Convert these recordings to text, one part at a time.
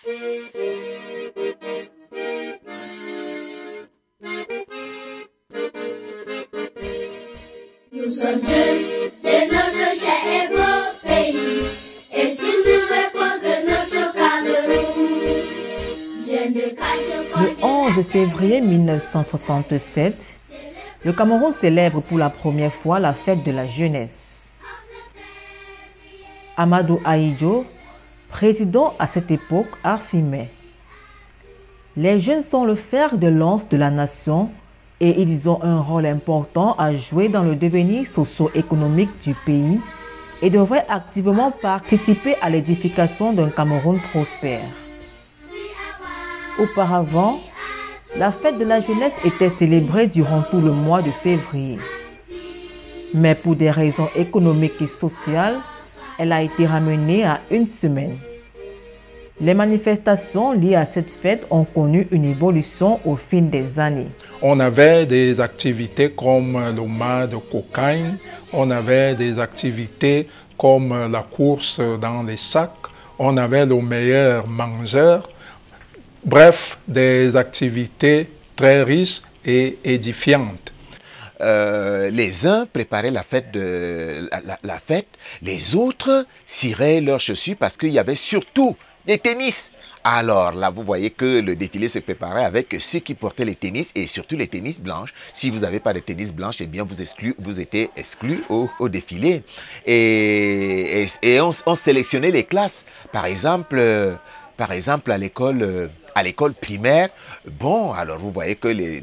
Nous sommes jeunes de notre cher et beau pays, et si nous repose notre Cameroun, jeunes de Le 11 février 1967, le Cameroun célèbre pour la première fois la fête de la jeunesse. Amadou Ahidjo, président à cette époque, affirmait: les jeunes sont le fer de lance de la nation et ils ont un rôle important à jouer dans le devenir socio-économique du pays et devraient activement participer à l'édification d'un Cameroun prospère. Auparavant, la fête de la jeunesse était célébrée durant tout le mois de février. Mais pour des raisons économiques et sociales, elle a été ramenée à une semaine. Les manifestations liées à cette fête ont connu une évolution au fil des années. On avait des activités comme le mas de cocaïne, on avait des activités comme la course dans les sacs, on avait le meilleur mangeur. Bref, des activités très riches et édifiantes. Les uns préparaient la fête, les autres ciraient leurs chaussures parce qu'il y avait surtout des tennis. Alors là, vous voyez que le défilé se préparait avec ceux qui portaient les tennis et surtout les tennis blanches. Si vous n'avez pas de tennis blanches, eh bien vous étiez exclus au défilé. Et on sélectionnait les classes. Par exemple à l'école primaire, bon, alors vous voyez que les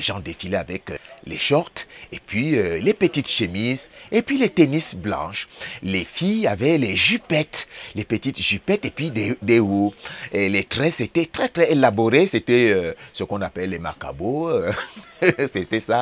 gens défilaient avec les shorts et puis les petites chemises et puis les tennis blanches. Les filles avaient les petites jupettes et puis des hauts. Et les tresses étaient très très élaborés, c'était ce qu'on appelle les macabots, c'était ça.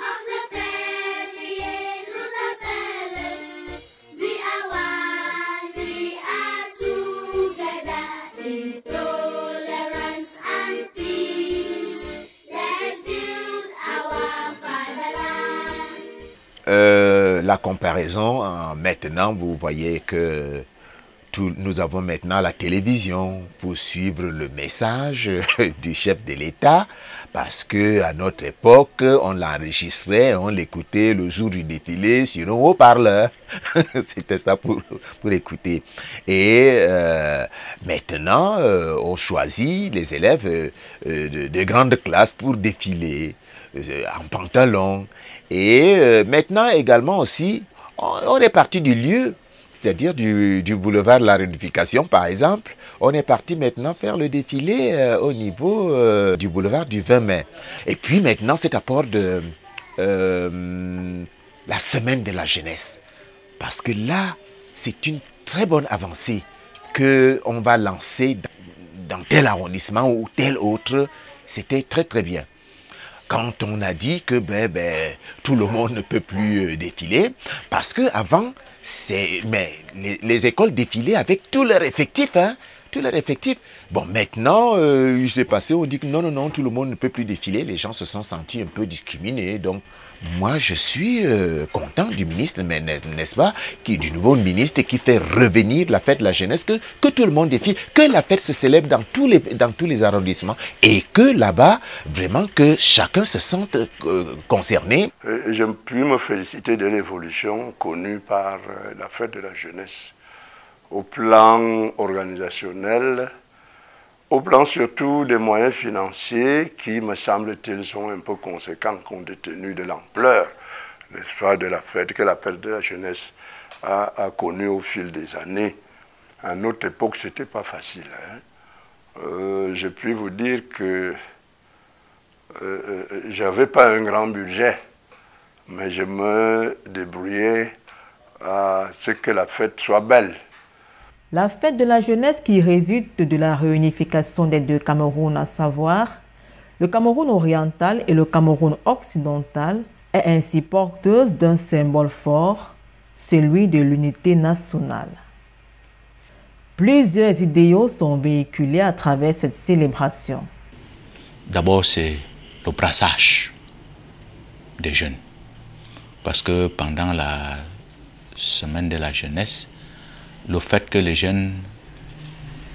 La comparaison, maintenant, vous voyez que nous avons maintenant la télévision pour suivre le message du chef de l'État, parce qu'à notre époque, on l'enregistrait, on l'écoutait le jour du défilé sur un haut-parleur. C'était ça pour écouter. Et maintenant, on choisit les élèves de grandes classes pour défiler en pantalon. Et maintenant également aussi, on est parti du lieu, c'est-à-dire du boulevard de la Réunification par exemple. On est parti maintenant faire le défilé au niveau du boulevard du 20 mai. Et puis maintenant cet apport de la semaine de la jeunesse. Parce que là, c'est une très bonne avancée qu'on va lancer dans tel arrondissement ou tel autre. C'était très très bien. Quand on a dit que tout le monde ne peut plus défiler, parce qu'avant, les écoles défilaient avec tout leur effectif, hein, tout leur effectif. Bon, maintenant, il s'est passé, on dit que non, tout le monde ne peut plus défiler, les gens se sont sentis un peu discriminés, donc moi je suis content du ministre, mais n'est-ce pas, du nouveau ministre qui fait revenir la fête de la jeunesse, que tout le monde défile, que la fête se célèbre dans tous les arrondissements et que là-bas, vraiment que chacun se sente concerné. Je puis me féliciter de l'évolution connue par la fête de la jeunesse au plan organisationnel, au plan surtout des moyens financiers qui, me semble-t-il, sont un peu conséquents compte tenu de l'ampleur, n'est-ce pas, de la fête que la fête de la jeunesse a connue au fil des années. À notre époque, ce n'était pas facile. Hein. Je puis vous dire que je n'avais pas un grand budget, mais je me débrouillais à ce que la fête soit belle. La fête de la jeunesse qui résulte de la réunification des deux Camerouns, à savoir le Cameroun oriental et le Cameroun occidental, est ainsi porteuse d'un symbole fort, celui de l'unité nationale. Plusieurs idéaux sont véhiculés à travers cette célébration. D'abord, c'est le brassage des jeunes. Parce que pendant la semaine de la jeunesse, le fait que les jeunes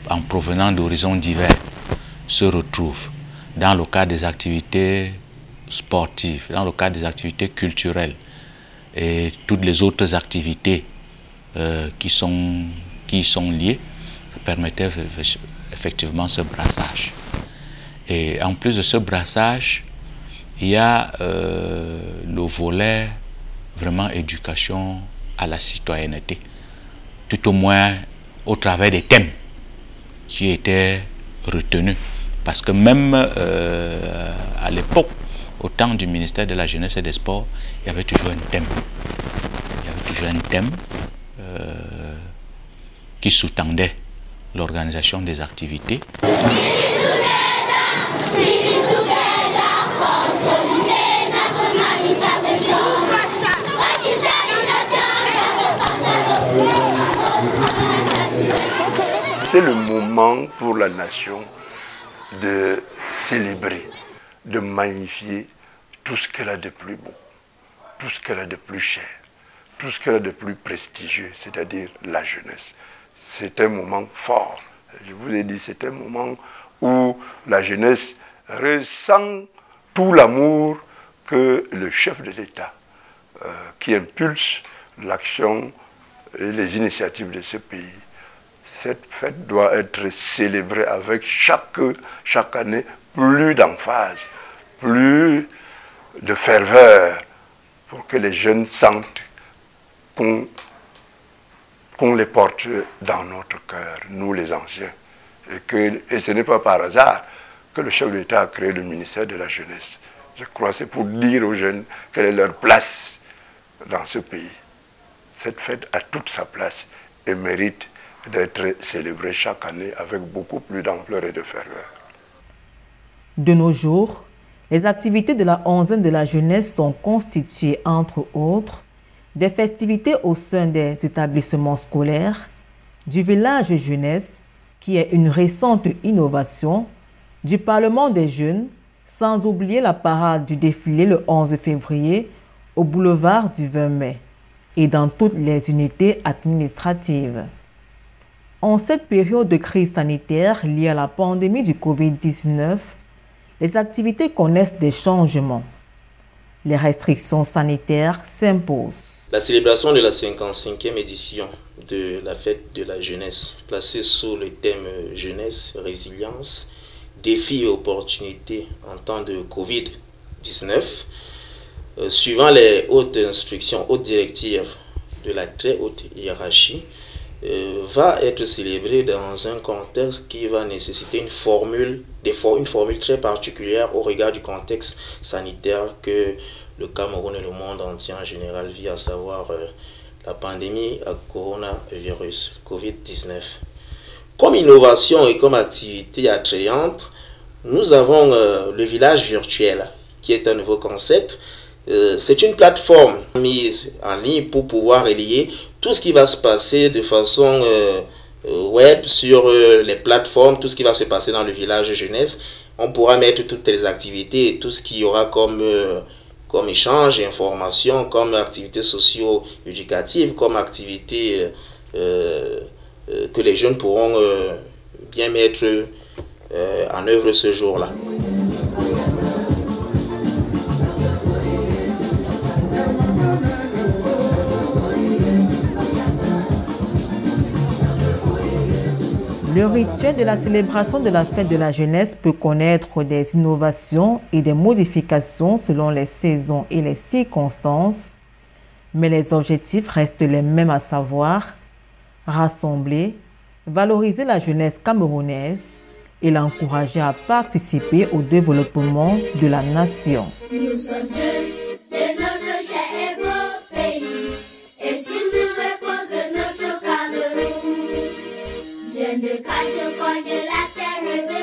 en provenant d'horizons divers se retrouvent dans le cadre des activités sportives, dans le cadre des activités culturelles et toutes les autres activités qui sont liées, ça permettait effectivement ce brassage. Et en plus de ce brassage, il y a le volet vraiment éducation à la citoyenneté, tout au moins au travers des thèmes qui étaient retenus. Parce que même à l'époque, au temps du ministère de la Jeunesse et des Sports, il y avait toujours un thème. Il y avait toujours un thème qui sous-tendait l'organisation des activités. C'est le moment pour la nation de célébrer, de magnifier tout ce qu'elle a de plus beau, tout ce qu'elle a de plus cher, tout ce qu'elle a de plus prestigieux, c'est-à-dire la jeunesse. C'est un moment fort. Je vous ai dit, c'est un moment où la jeunesse ressent tout l'amour que le chef de l'État, qui impulse l'action et les initiatives de ce pays. Cette fête doit être célébrée avec chaque année plus d'emphase, plus de ferveur, pour que les jeunes sentent qu'on les porte dans notre cœur, nous les anciens. Et ce n'est pas par hasard que le chef de l'État a créé le ministère de la Jeunesse. Je crois que c'est pour dire aux jeunes quelle est leur place dans ce pays. Cette fête a toute sa place et mérite d'être célébrée chaque année avec beaucoup plus d'ampleur et de ferveur. De nos jours, les activités de la onzaine de la jeunesse sont constituées, entre autres, des festivités au sein des établissements scolaires, du village jeunesse, qui est une récente innovation, du Parlement des jeunes, sans oublier la parade du défilé le 11 février au boulevard du 20 mai et dans toutes les unités administratives. En cette période de crise sanitaire liée à la pandémie du Covid-19, les activités connaissent des changements. Les restrictions sanitaires s'imposent. La célébration de la 55e édition de la fête de la jeunesse, placée sous le thème jeunesse, résilience, défis et opportunités en temps de Covid-19, suivant les hautes instructions, hautes directives de la très haute hiérarchie, va être célébrée dans un contexte qui va nécessiter une formule très particulière au regard du contexte sanitaire que le Cameroun et le monde entier en général vit, à savoir la pandémie à coronavirus, Covid-19. Comme innovation et comme activité attrayante, nous avons le village virtuel, qui est un nouveau concept. C'est une plateforme mise en ligne pour pouvoir relier tout ce qui va se passer de façon web sur les plateformes, tout ce qui va se passer dans le village jeunesse. On pourra mettre toutes les activités et tout ce qu'il y aura comme échange et information, comme activités socio-éducatives, comme activités que les jeunes pourront bien mettre en œuvre ce jour-là. Le rituel de la célébration de la fête de la jeunesse peut connaître des innovations et des modifications selon les saisons et les circonstances, mais les objectifs restent les mêmes, à savoir rassembler, valoriser la jeunesse camerounaise et l'encourager à participer au développement de la nation. Nous sommes jeunes de notre cher et beau pays, et si nous repose notre Cameroun, jeunes de quartier, coin de la terre et de